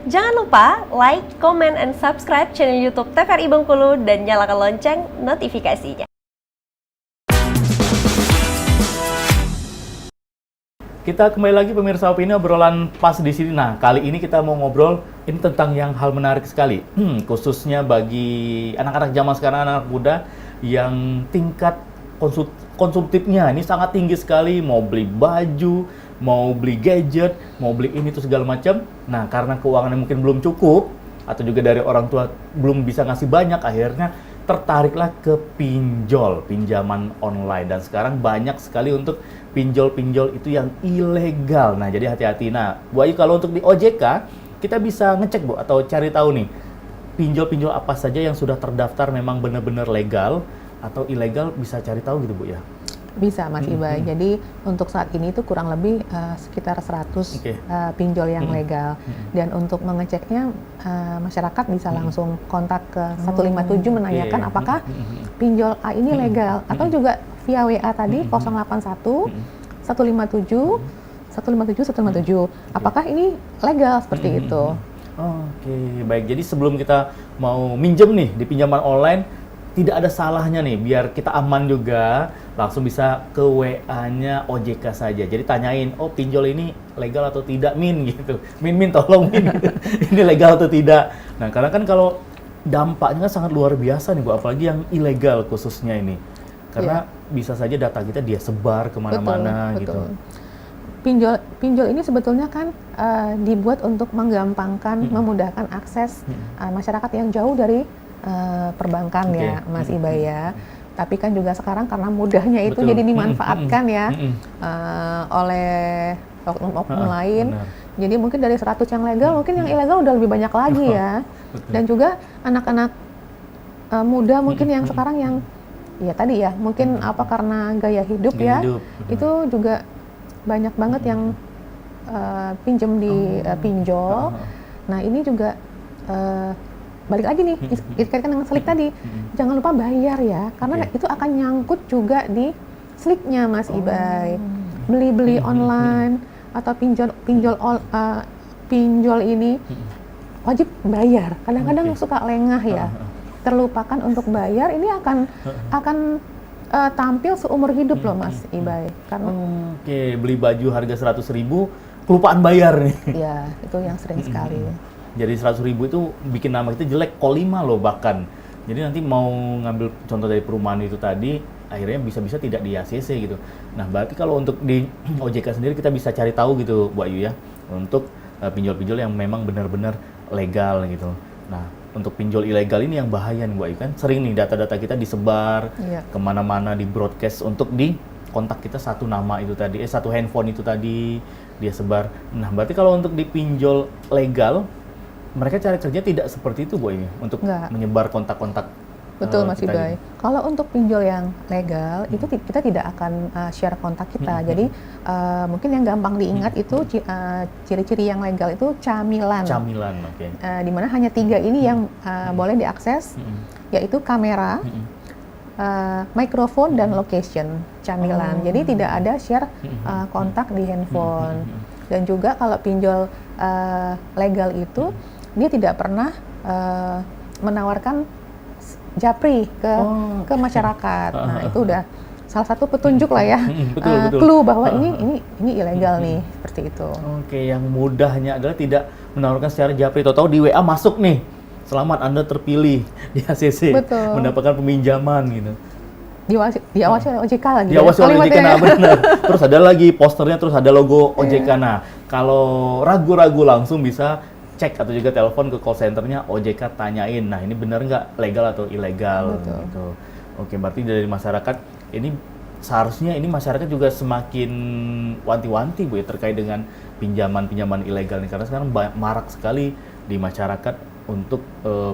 Jangan lupa like, comment, and subscribe channel YouTube TVRI Bengkulu dan nyalakan lonceng notifikasinya. Kita kembali lagi pemirsa Opini, obrolan pas di sini. Nah, kali ini kita mau ngobrol ini tentang yang hal menarik sekali, khususnya bagi anak-anak zaman sekarang, anak muda yang tingkat konsumtifnya ini sangat tinggi sekali, mau beli baju, mau beli gadget, mau beli ini itu segala macam. Nah, karena keuangannya mungkin belum cukup atau juga dari orang tua belum bisa ngasih banyak, akhirnya tertariklah ke pinjaman online. Dan sekarang banyak sekali untuk pinjol itu yang ilegal. Nah, jadi hati-hati. Nah, Bu Ayu, kalau untuk di OJK kita bisa ngecek, Bu, atau cari tahu nih pinjol apa saja yang sudah terdaftar memang benar-benar legal atau ilegal, bisa cari tahu gitu, Bu, ya? Bisa, Mas Ibai. Jadi untuk saat ini itu kurang lebih sekitar 100 pinjol yang legal. Dan untuk mengeceknya masyarakat bisa langsung kontak ke 157 menanyakan apakah pinjol A ini legal, atau juga via WA tadi 081 157 157 apakah ini legal, seperti itu. Oke, baik. Jadi sebelum kita mau minjem nih di pinjaman online, tidak ada salahnya nih, biar kita aman juga, langsung bisa ke WA-nya OJK saja. Jadi tanyain, oh pinjol ini legal atau tidak, Min, gitu. Min, tolong, Min, ini legal atau tidak. Nah, karena kan kalau dampaknya kan sangat luar biasa nih, Bu, apalagi yang ilegal khususnya ini. Karena bisa saja data kita dia sebar kemana-mana gitu. Pinjol ini sebetulnya kan dibuat untuk menggampangkan, memudahkan akses masyarakat yang jauh dari perbankan, ya, Mas Ibai, ya. Tapi kan juga sekarang karena mudahnya itu jadi dimanfaatkan ya oleh oknum lain. Jadi mungkin dari 100 yang legal, mungkin yang ilegal udah lebih banyak lagi ya. Dan juga anak-anak muda mungkin yang sekarang yang ya tadi ya, mungkin apa karena gaya hidup ya, itu juga banyak banget yang pinjem di pinjol. Nah, ini juga balik lagi nih, dikaitkan dengan slik tadi, jangan lupa bayar ya, karena itu akan nyangkut juga di sliknya, Mas Ibai. Beli online atau pinjol ini wajib bayar. Kadang-kadang suka lengah ya, terlupakan untuk bayar. Ini akan tampil seumur hidup loh, Mas Ibai. Karena beli baju harga 100.000, kelupaan bayar nih. Ya, itu yang sering sekali. Jadi 100.000 itu bikin nama kita jelek, kolima loh bahkan. Jadi nanti mau ngambil contoh dari perumahan itu tadi, akhirnya bisa-bisa tidak di ACC gitu. Nah, berarti kalau untuk di OJK sendiri kita bisa cari tahu gitu, Bu Ayu, ya, untuk pinjol-pinjol yang memang benar-benar legal gitu. Nah, untuk pinjol ilegal ini yang bahaya nih, Bu Ayu, kan sering nih data-data kita disebar kemana-mana, di broadcast untuk di kontak kita satu nama itu tadi, satu handphone itu tadi dia sebar. Nah, berarti kalau untuk di pinjol legal, mereka cari kerja tidak seperti itu, Bu, ini untuk menyebar kontak-kontak. Betul, Mas Ibai. Kalau untuk pinjol yang legal itu kita tidak akan share kontak kita. Jadi mungkin yang gampang diingat itu ciri-ciri yang legal itu camilan. Camilan, di mana hanya 3 ini yang boleh diakses, yaitu kamera, mikrofon, dan location. Camilan. Jadi tidak ada share kontak di handphone. Dan juga kalau pinjol legal itu dia tidak pernah menawarkan japri ke masyarakat. Nah, itu udah salah satu petunjuk lah ya, clue bahwa ini ilegal nih, seperti itu. Yang mudahnya adalah tidak menawarkan secara japri. Tahu-tahu di WA masuk nih, selamat Anda terpilih di ACC, mendapatkan peminjaman gitu. Diawasi oleh OJK lagi. Diawasi oleh OJK, nah benar. Terus ada lagi posternya, terus ada logo OJK. Nah, kalau ragu-ragu langsung bisa cek atau juga telepon ke call centernya OJK, tanyain, nah ini benar nggak legal atau ilegal gitu. Berarti dari masyarakat ini seharusnya ini masyarakat juga semakin wanti-wanti, Bu, ya, terkait dengan pinjaman ilegal nih, karena sekarang marak sekali di masyarakat untuk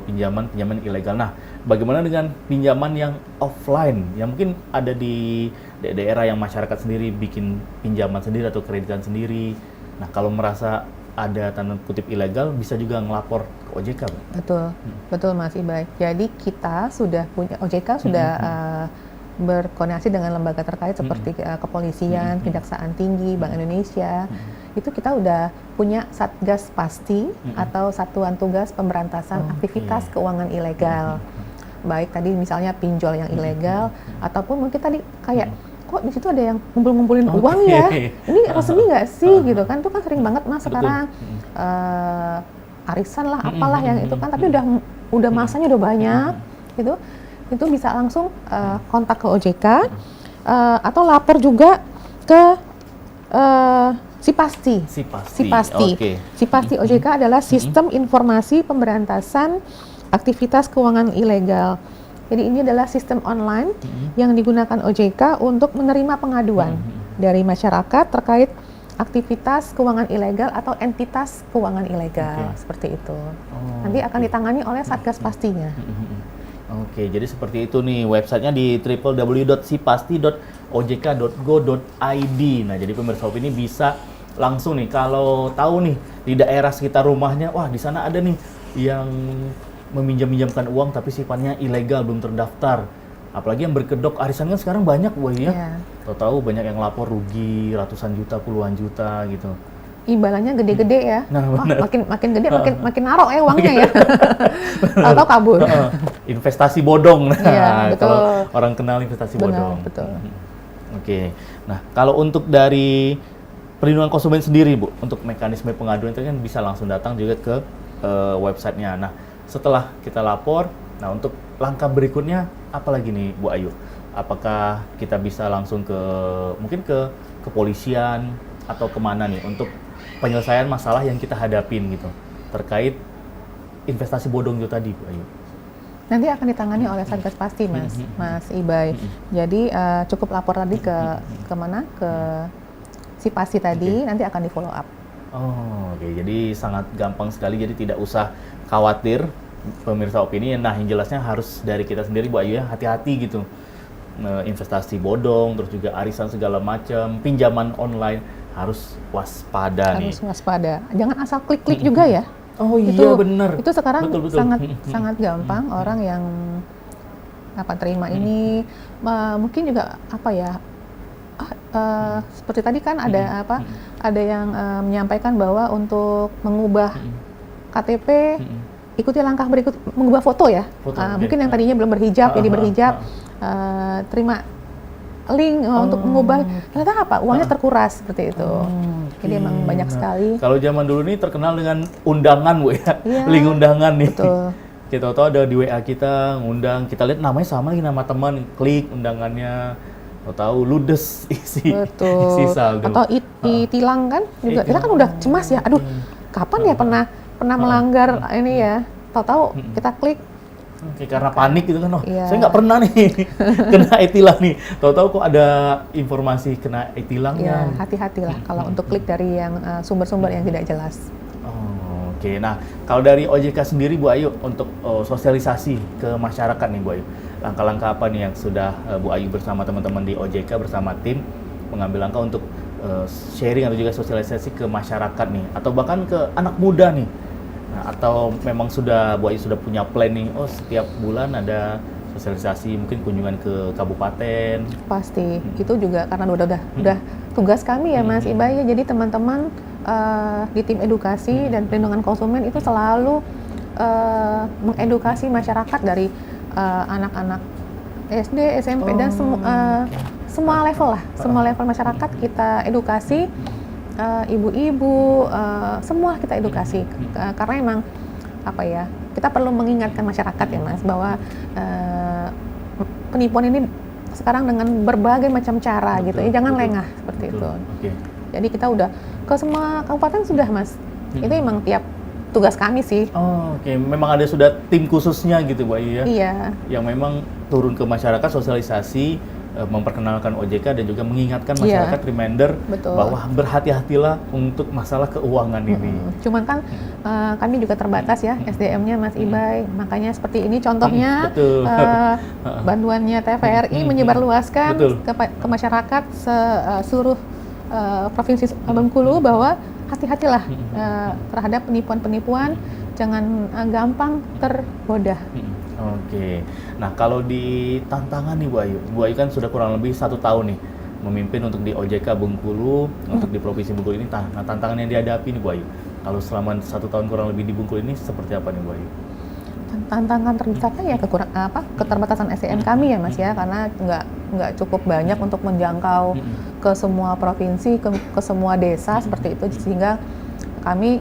pinjaman ilegal. Nah, bagaimana dengan pinjaman yang offline yang mungkin ada di daerah yang masyarakat sendiri bikin pinjaman sendiri atau kreditan sendiri. Nah, kalau merasa ada tanda kutip ilegal, bisa juga ngelapor ke OJK, Bu. Betul, Mas Ibai. Jadi kita sudah punya, OJK sudah berkoordinasi dengan lembaga terkait seperti kepolisian, Kejaksaan Tinggi, Bank Indonesia, itu kita udah punya Satgas Pasti atau Satuan Tugas Pemberantasan Aktivitas Keuangan Ilegal. Baik tadi misalnya pinjol yang ilegal, ataupun mungkin tadi kayak kok di situ ada yang ngumpulin uang ya, ini resmi nggak sih gitu kan? Itu kan sering banget mas sekarang arisan lah, apalah yang itu kan, tapi udah masanya udah banyak, itu bisa langsung kontak ke OJK atau lapor juga ke Si Pasti. Okay. Si Pasti OJK adalah Sistem Informasi Pemberantasan Aktivitas Keuangan Ilegal. Jadi ini adalah sistem online yang digunakan OJK untuk menerima pengaduan dari masyarakat terkait aktivitas keuangan ilegal atau entitas keuangan ilegal, seperti itu. Nanti akan ditangani oleh Satgas Pastinya. Oke, jadi seperti itu nih websitenya di www.sipasti.ojk.go.id. Nah, jadi pemirsa Opini bisa langsung nih kalau tahu nih di daerah sekitar rumahnya, wah di sana ada nih yang meminjam-minjamkan uang tapi sifatnya ilegal, belum terdaftar. Apalagi yang berkedok arisan kan sekarang banyak ya. Tahu-tahu banyak yang lapor rugi ratusan juta, puluhan juta gitu. Imbalannya gede-gede ya. Nah, makin gede makin narok ya uangnya ya. Atau kabur. Investasi bodong. Nah, iya, betul. Kalau orang kenal investasi bodong. Betul. Oke. Nah, kalau untuk dari perlindungan konsumen sendiri, Bu, untuk mekanisme pengaduan itu kan bisa langsung datang juga ke websitenya. Nah, setelah kita lapor, nah untuk langkah berikutnya apa lagi nih, Bu Ayu? Apakah kita bisa langsung mungkin ke kepolisian atau kemana nih untuk penyelesaian masalah yang kita hadapin gitu terkait investasi bodong itu tadi, Bu Ayu? Nanti akan ditangani oleh Satgas Pasti, Mas Ibay. Jadi cukup lapor tadi ke mana? Ke Si Pasti tadi, nanti akan di follow up. Oke. Jadi sangat gampang sekali, jadi tidak usah khawatir pemirsa Opini. Nah, yang jelasnya harus dari kita sendiri, Bu Ayu ya, hati-hati gitu. Investasi bodong, terus juga arisan segala macam, pinjaman online harus waspada nih. Harus waspada. Jangan asal klik-klik juga ya. Oh iya, benar. Itu sekarang betul. sangat gampang orang yang terima ini mungkin juga seperti tadi kan ada ada yang menyampaikan bahwa untuk mengubah KTP ikuti langkah berikut, mengubah foto ya. Mungkin yang tadinya belum berhijab jadi berhijab, terima link untuk mengubah, ternyata uangnya terkuras seperti itu. Jadi emang banyak sekali. Kalau zaman dulu nih terkenal dengan undangan, Bu ya. Link undangan nih. Betul. Kita tahu ada di WA kita ngundang, kita lihat namanya sama lagi nama teman, klik undangannya. Tahu ludes isi saldo. Atau tilang kan juga. Kita kan udah cemas ya. Aduh, kapan ya pernah melanggar ini ya. Tahu-tahu kita klik. Karena panik gitu kan, saya nggak pernah nih kena e-tilang nih. Tahu-tahu kok ada informasi kena e-tilangnya. Ya, hati-hatilah kalau untuk klik dari yang sumber-sumber yang tidak jelas. Oke, nah kalau dari OJK sendiri, Bu Ayu, untuk sosialisasi ke masyarakat nih, Bu Ayu, langkah-langkah apa nih yang sudah Bu Ayu bersama teman-teman di OJK bersama tim mengambil langkah untuk sharing atau juga sosialisasi ke masyarakat nih, atau bahkan ke anak muda nih? Nah, atau memang Bu Ayu sudah punya plan nih, setiap bulan ada sosialisasi, mungkin kunjungan ke kabupaten? Pasti, itu juga karena udah tugas kami ya Mas Ibay. Jadi teman-teman di tim edukasi dan perlindungan konsumen itu selalu mengedukasi masyarakat dari anak-anak SD, SMP dan semua level lah, semua level masyarakat kita edukasi. Ibu-ibu, semua kita edukasi karena emang kita perlu mengingatkan masyarakat ya Mas bahwa penipuan ini sekarang dengan berbagai macam cara gitu ya, jangan lengah seperti itu. Jadi kita udah ke semua kabupaten sudah Mas. Itu emang tiap tugas kami sih. Memang ada sudah tim khususnya gitu, Bu Ayu ya? Iya. Yang memang turun ke masyarakat, sosialisasi, memperkenalkan OJK dan juga mengingatkan masyarakat, reminder bahwa berhati-hatilah untuk masalah keuangan ini. Cuman kan kami juga terbatas ya SDM-nya Mas Ibay, makanya seperti ini contohnya bantuannya TVRI menyebarluaskan ke masyarakat seluruh provinsi Bengkulu bahwa hati-hatilah terhadap penipuan-penipuan, jangan gampang tergoda. Oke, nah kalau di tantangan nih Bu Ayu kan sudah kurang lebih 1 tahun nih memimpin untuk di OJK Bengkulu, untuk di Provinsi Bengkulu ini. Nah, tantangan yang dihadapi nih Bu Ayu, kalau selama 1 tahun kurang lebih di Bengkulu ini seperti apa nih Bu Ayu? Tantangan terbesarnya ya keterbatasan SDM kami ya Mas ya, karena nggak cukup banyak untuk menjangkau ke semua provinsi, ke semua desa seperti itu, sehingga kami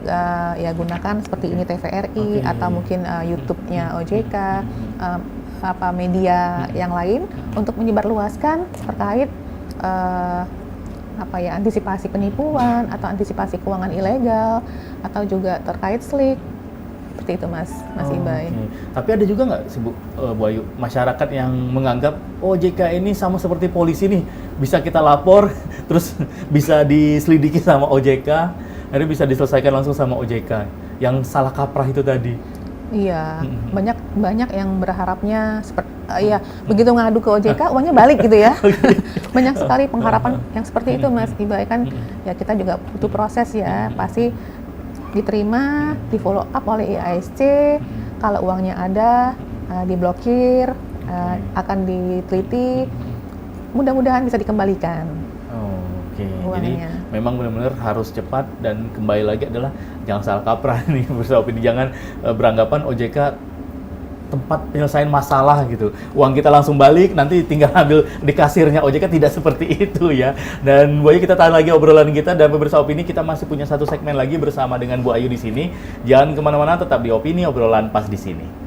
ya gunakan seperti ini TVRI atau mungkin YouTube-nya OJK, media yang lain untuk menyebarluaskan terkait antisipasi penipuan atau antisipasi keuangan ilegal atau juga terkait slik. Seperti itu Mas Ibai. Okay. Tapi ada juga nggak sih Bu Ayu, masyarakat yang menganggap OJK ini sama seperti polisi nih, bisa kita lapor terus bisa diselidiki sama OJK, akhirnya bisa diselesaikan langsung sama OJK, yang salah kaprah itu tadi. Iya, banyak yang berharapnya begitu ngadu ke OJK uangnya balik gitu ya. Banyak sekali pengharapan yang seperti itu Mas Ibai, kan ya kita juga butuh proses ya, pasti diterima, di follow up oleh IASC, kalau uangnya ada, diblokir, akan diteliti, mudah-mudahan bisa dikembalikan. Oke, jadi memang benar-benar harus cepat, dan kembali lagi adalah jangan salah kaprah nih bersama opini, jangan beranggapan OJK tempat penyelesaian masalah gitu. Uang kita langsung balik, nanti tinggal ambil di kasirnya OJK, tidak seperti itu ya. Dan Bu Ayu, kita tahan lagi obrolan kita, dan pemirsa opini, kita masih punya satu segmen lagi bersama dengan Bu Ayu di sini. Jangan kemana-mana, tetap di Opini, obrolan pas di sini.